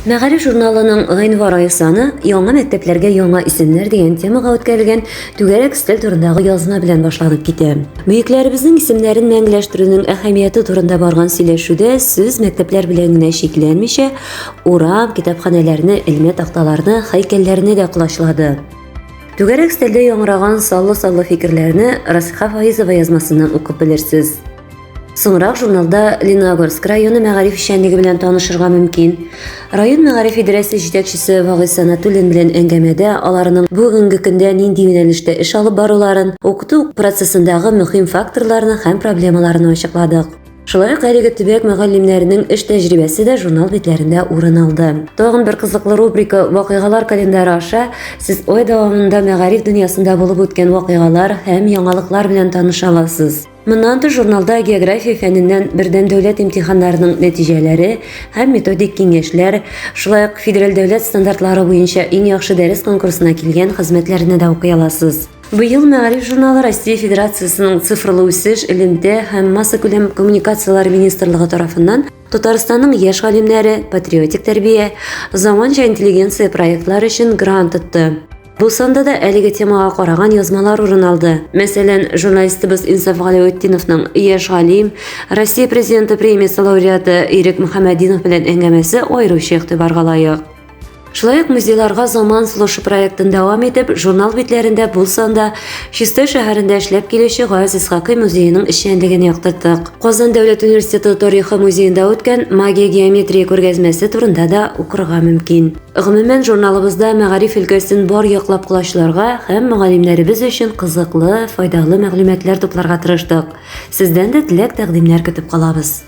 Мәгариф журналының гыйнвар айы саны яңа мәктәпләргә яңа исемнәр дигән темага үткәрелгән түгәрәк стиль турындагы язма белән башланып китә. Бөекләребезнең исемнәрен мәңгеләштерүнең әһәмияте турында барган сөйләшүдә сүз мәктәпләр белән генә шикләнмичә, урам, китапханәләрне, илме такталарны, һәйкәлләрне дә кулачлады. Түгәрәк стильдә яңгыраган саллы фикерләрне Расиха Фаизова язмасыннан укып белерсез. Соңрак журналда Лениногорск районы мәгариф эшчәнлеге белән танышырга мөмкин. Район мәгариф идарәсе җитәкчесе Вагыйз Санатуллин белән әңгәмәдә аларның бүгенге көндә нинди юнәлештә эш алып баруларын, укыту процессындагы мөһим факторларны һәм проблемаларны ачыкладык. Шулай ук әлеге төбәк мөгаллимнәренең эш тәҗрибәсе дә журнал битләрендә урын алды. Тагын бер кызыклы рубрика «Вакыйгалар календаре» аша сез ай дәвамында мәгариф дөньясында булып үткән вакыйгалар һәм яңалыклар белән таныша аласыз. Моннан тыш журналда география фәненнән бердәм дәүләт имтиханнарының нәтиҗәләре һәм методик киңәшләр, шулай ук федераль дәүләт стандартлары буенча иң яхшы дәрес конкурсына килгән хезмәтләрне дә укый аласыз. Быел мәгариф журналы Россия Федерациясының цифрлы үсеш, элемтә һәм масса күләм коммуникациялар министрлыгы тарафыннан Татарстанның яшь галимнәре, патриотик тәрбия, заманча интеллигенция проектлары өчен грант итте. Бу санда да әлеге темага караган язмалар урын алды. Мәсәлән, журналистыбыз Инсаф Галиутдиновның яшь галим, Россия президенты премиясе лауреаты Ирек Мөхәммәдинов белән әңгәмәсе аеруча игътибарга лаек. Шулай ук музейларга заман сулышы проектын дәвам итеп, журнал битләрендә бу санда Чистой шәһәрендә эшләп килүче Гаяз Исхакый музееның эшчәнлеген яктырттык. Казан дәүләт университеты тарихы музеенда үткән магия геометрия күргәзмәсе турында да укырга мөмкин. Гомумән, журналыбызда мәгариф өлкәсен бар яклап кулачларга һәм мөгаллимнәребез өчен кызыклы, файдалы мәгълүматлар тупларга тырыштык. Сездән дә теләк тәкъдимнәр көтеп калабыз.